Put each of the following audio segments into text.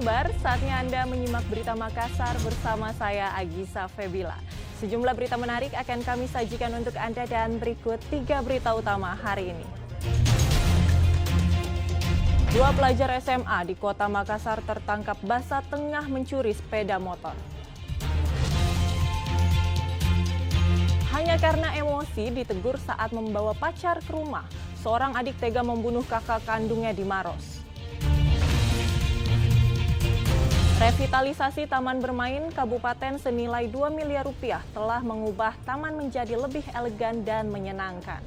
kabar? Saatnya Anda menyimak Berita Makassar bersama saya Agisa Febila. Sejumlah berita menarik akan kami sajikan untuk Anda dan berikut 3 berita utama hari ini. 2 pelajar SMA di Kota Makassar tertangkap basah tengah mencuri sepeda motor. Hanya karena emosi ditegur saat membawa pacar ke rumah, seorang adik tega membunuh kakak kandungnya di Maros. Revitalisasi taman bermain Kabupaten senilai 2 miliar rupiah telah mengubah taman menjadi lebih elegan dan menyenangkan.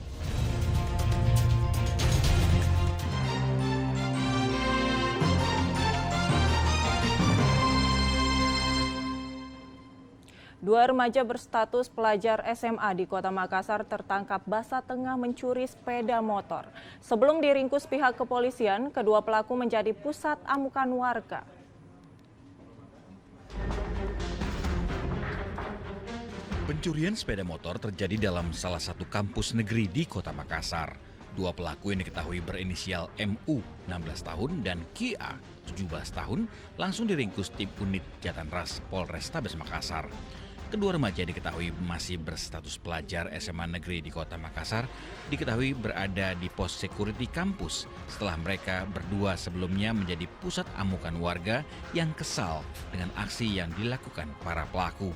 Dua remaja berstatus pelajar SMA di Kota Makassar tertangkap basah tengah mencuri sepeda motor. Sebelum diringkus pihak kepolisian, kedua pelaku menjadi pusat amukan warga. Pencurian sepeda motor terjadi dalam salah satu kampus negeri di Kota Makassar. Dua pelaku yang diketahui berinisial MU 16 tahun dan KA 17 tahun langsung diringkus tim unit Jatanras Polrestabes Makassar. Kedua remaja diketahui masih berstatus pelajar SMA negeri di Kota Makassar, diketahui berada di pos security kampus setelah mereka berdua sebelumnya menjadi pusat amukan warga yang kesal dengan aksi yang dilakukan para pelaku.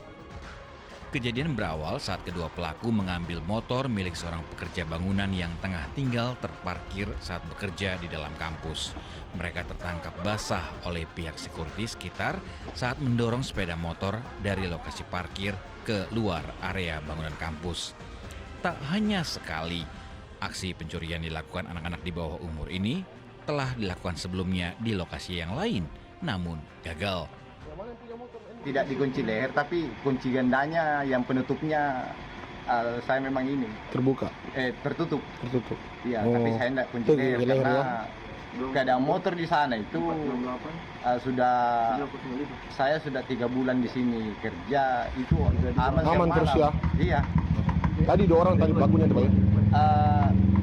Kejadian berawal saat kedua pelaku mengambil motor milik seorang pekerja bangunan yang tengah tinggal terparkir saat bekerja di dalam kampus. Mereka tertangkap basah oleh pihak sekuriti sekitar saat mendorong sepeda motor dari lokasi parkir ke luar area bangunan kampus. Tak hanya sekali, aksi pencurian dilakukan anak-anak di bawah umur ini telah dilakukan sebelumnya di lokasi yang lain, namun gagal. Tidak dikunci leher, tapi kunci gendanya yang penutupnya saya memang ini terbuka, tertutup. Iya, Oh. tapi saya tidak kunci leher karena keadaan motor di sana itu saya sudah 3 bulan di sini kerja, itu aman terus ya. Iya. Tadi 2 orang tadi pelakunya ada banyak.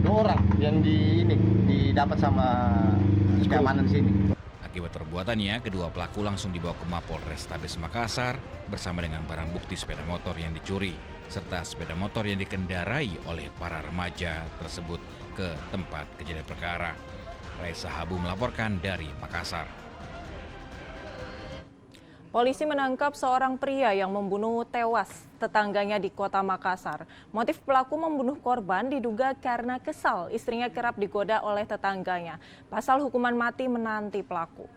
2 orang yang didapat sama keamanan sini. Akibat perbuatannya, kedua pelaku langsung dibawa ke Mapolrestabes Makassar bersama dengan barang bukti sepeda motor yang dicuri, serta sepeda motor yang dikendarai oleh para remaja tersebut ke tempat kejadian perkara. Raisa Habu melaporkan dari Makassar. Polisi menangkap seorang pria yang membunuh tewas tetangganya di Kota Makassar. Motif pelaku membunuh korban diduga karena kesal istrinya kerap digoda oleh tetangganya. Pasal hukuman mati menanti pelaku.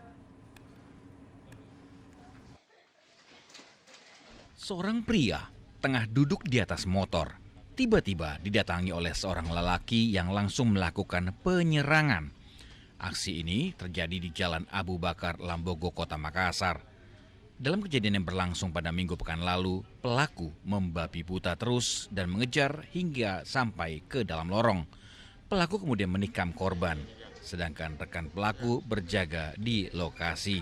Seorang pria tengah duduk di atas motor, tiba-tiba didatangi oleh seorang lelaki yang langsung melakukan penyerangan. Aksi ini terjadi di Jalan Abu Bakar, Lambogo, Kota Makassar. Dalam kejadian yang berlangsung pada Minggu pekan lalu, pelaku membabi buta terus dan mengejar hingga sampai ke dalam lorong. Pelaku kemudian menikam korban, sedangkan rekan pelaku berjaga di lokasi.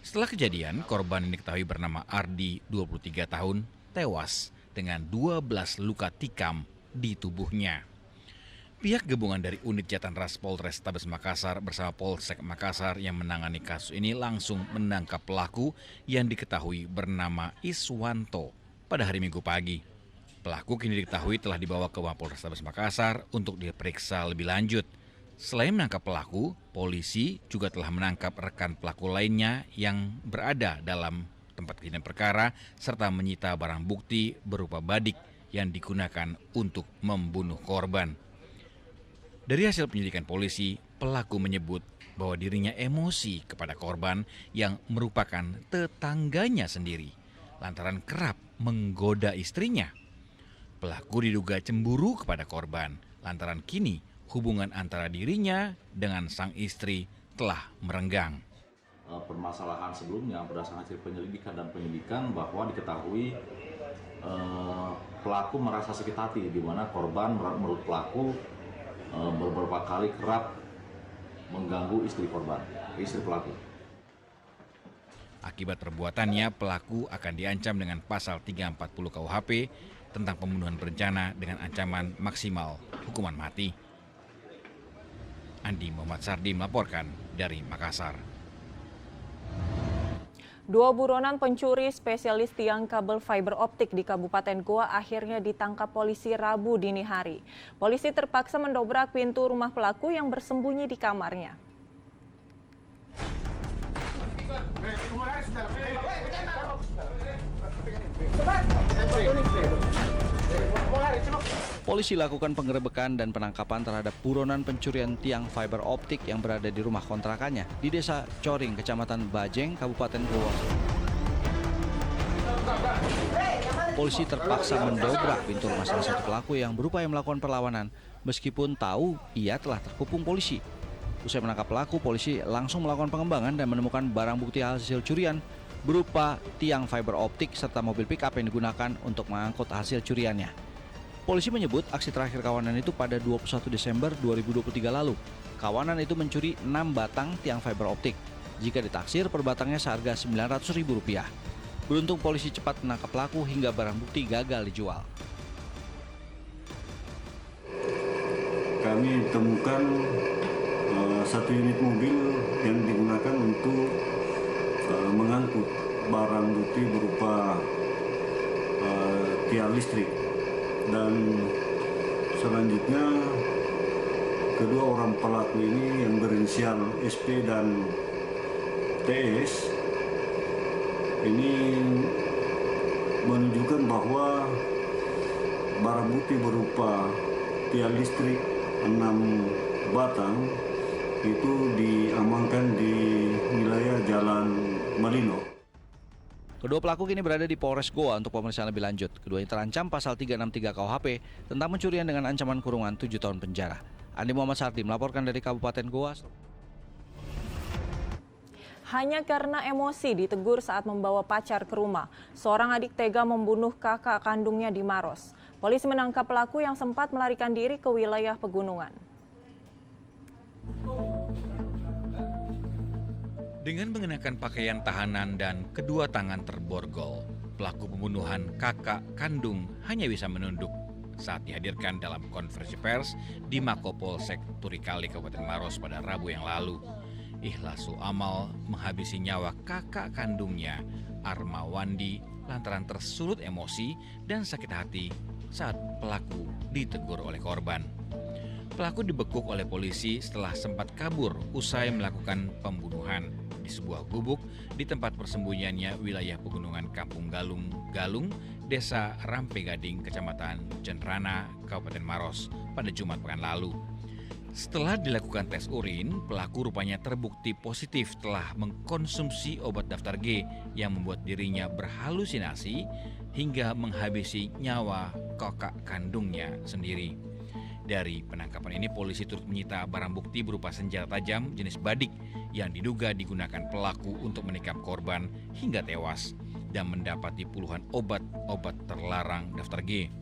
Setelah kejadian, korban yang diketahui bernama Ardi, 23 tahun, tewas dengan 12 luka tikam di tubuhnya. Pihak gabungan dari unit Jatanras Polrestabes Makassar bersama Polsek Makassar yang menangani kasus ini langsung menangkap pelaku yang diketahui bernama Iswanto pada hari Minggu pagi. Pelaku kini diketahui telah dibawa ke Mapolrestabes Makassar untuk diperiksa lebih lanjut. Selain menangkap pelaku, polisi juga telah menangkap rekan pelaku lainnya yang berada dalam tempat kejadian perkara serta menyita barang bukti berupa badik yang digunakan untuk membunuh korban. Dari hasil penyelidikan polisi, pelaku menyebut bahwa dirinya emosi kepada korban yang merupakan tetangganya sendiri, lantaran kerap menggoda istrinya. Pelaku diduga cemburu kepada korban, lantaran kini hubungan antara dirinya dengan sang istri telah merenggang. Permasalahan sebelumnya berdasarkan hasil penyelidikan dan penyidikan bahwa diketahui pelaku merasa sakit hati, di mana korban menurut pelaku beberapa kali kerap mengganggu istri pelaku. Akibat perbuatannya, pelaku akan diancam dengan pasal 340 KUHP tentang pembunuhan berencana dengan ancaman maksimal hukuman mati. Andi Muhammad Sardi melaporkan dari Makassar. Dua buronan pencuri spesialis tiang kabel fiber optik di Kabupaten Goa akhirnya ditangkap polisi Rabu dini hari. Polisi terpaksa mendobrak pintu rumah pelaku yang bersembunyi di kamarnya. Polisi lakukan penggerebekan dan penangkapan terhadap buronan pencurian tiang fiber optik yang berada di rumah kontrakannya di Desa Coring, Kecamatan Bajeng, Kabupaten Goa. Polisi terpaksa mendobrak pintu rumah salah satu pelaku yang berupaya melakukan perlawanan meskipun tahu ia telah terkepung polisi. Usai menangkap pelaku, polisi langsung melakukan pengembangan dan menemukan barang bukti hasil curian berupa tiang fiber optik serta mobil pick-up yang digunakan untuk mengangkut hasil curiannya. Polisi menyebut aksi terakhir kawanan itu pada 21 Desember 2023 lalu. Kawanan itu mencuri 6 batang tiang fiber optik. Jika ditaksir per batangnya seharga Rp900.000. Beruntung polisi cepat menangkap pelaku hingga barang bukti gagal dijual. Kami temukan satu unit mobil yang digunakan untuk mengangkut barang bukti berupa tiang listrik. Dan selanjutnya kedua orang pelaku ini yang berinisial SP dan TS ini menunjukkan bahwa barang bukti berupa tiang listrik 6 batang itu diamankan di wilayah Jalan Malino. Kedua pelaku kini berada di Polres Goa untuk pemeriksaan lebih lanjut. Keduanya terancam pasal 363 KUHP tentang pencurian dengan ancaman kurungan 7 tahun penjara. Andi Muhammad Sardi melaporkan dari Kabupaten Goa. Hanya karena emosi ditegur saat membawa pacar ke rumah, seorang adik tega membunuh kakak kandungnya di Maros. Polisi menangkap pelaku yang sempat melarikan diri ke wilayah pegunungan. Dengan mengenakan pakaian tahanan dan kedua tangan terborgol, pelaku pembunuhan kakak kandung hanya bisa menunduk saat dihadirkan dalam konferensi pers di Makopolsek Turikali, Kabupaten Maros pada Rabu yang lalu. Ikhlasu amal menghabisi nyawa kakak kandungnya, Armawandi, lantaran tersulut emosi dan sakit hati saat pelaku ditegur oleh korban. Pelaku dibekuk oleh polisi setelah sempat kabur usai melakukan pembunuhan di sebuah gubuk di tempat persembunyiannya wilayah pegunungan Kampung Galung, Desa Rampegading, Kecamatan Jenrana, Kabupaten Maros pada Jumat pekan lalu. Setelah dilakukan tes urin, pelaku rupanya terbukti positif telah mengkonsumsi obat daftar G yang membuat dirinya berhalusinasi hingga menghabisi nyawa kakak kandungnya sendiri. Dari penangkapan ini, polisi turut menyita barang bukti berupa senjata tajam jenis badik yang diduga digunakan pelaku untuk menikam korban hingga tewas dan mendapati puluhan obat terlarang daftar G.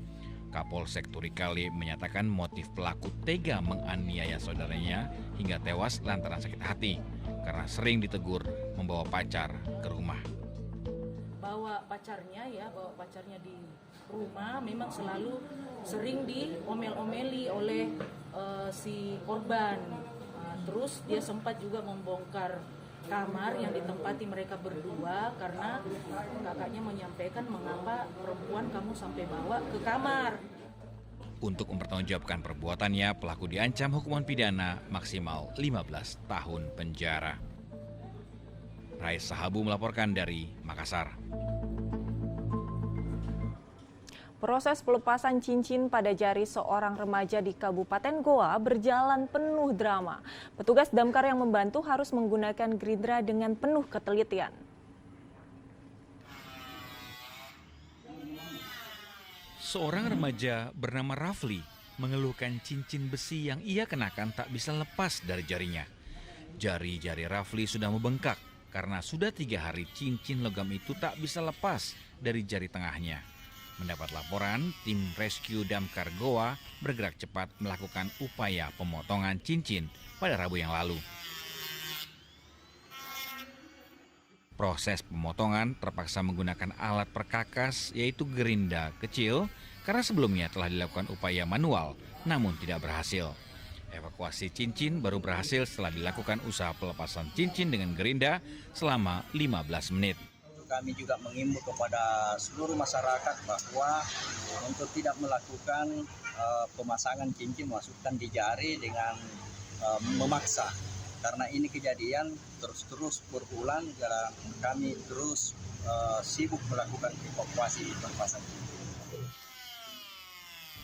Kapolsek Turikali menyatakan motif pelaku tega menganiaya saudaranya hingga tewas lantaran sakit hati karena sering ditegur membawa pacar ke rumah. Bawa pacarnya di rumah memang selalu sering diomel-omeli oleh si korban. Terus dia sempat juga membongkar kamar yang ditempati mereka berdua karena kakaknya menyampaikan mengapa perempuan kamu sampai bawa ke kamar. Untuk mempertanggungjawabkan perbuatannya, pelaku diancam hukuman pidana maksimal 15 tahun penjara. Rais Sahabu melaporkan dari Makassar. Proses pelepasan cincin pada jari seorang remaja di Kabupaten Goa berjalan penuh drama. Petugas damkar yang membantu harus menggunakan gerindra dengan penuh ketelitian. Seorang remaja bernama Rafli mengeluhkan cincin besi yang ia kenakan tak bisa lepas dari jarinya. Jari-jari Rafli sudah membengkak karena sudah 3 hari cincin logam itu tak bisa lepas dari jari tengahnya. Mendapat laporan, tim rescue damkar Goa bergerak cepat melakukan upaya pemotongan cincin pada Rabu yang lalu. Proses pemotongan terpaksa menggunakan alat perkakas yaitu gerinda kecil karena sebelumnya telah dilakukan upaya manual namun tidak berhasil. Evakuasi cincin baru berhasil setelah dilakukan usaha pelepasan cincin dengan gerinda selama 15 menit. kami juga mengimbau kepada seluruh masyarakat bahwa untuk tidak melakukan pemasangan cincin masukkan di jari dengan memaksa. Karena ini kejadian terus berulang dan kami terus sibuk melakukan evakuasi perpasang cincin.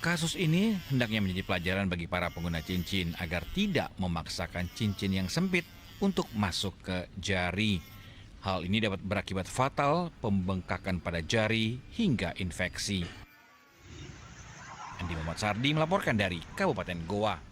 Kasus ini hendaknya menjadi pelajaran bagi para pengguna cincin agar tidak memaksakan cincin yang sempit untuk masuk ke jari. Hal ini dapat berakibat fatal, pembengkakan pada jari hingga infeksi. Andi Muhammad Sardi melaporkan dari Kabupaten Goa.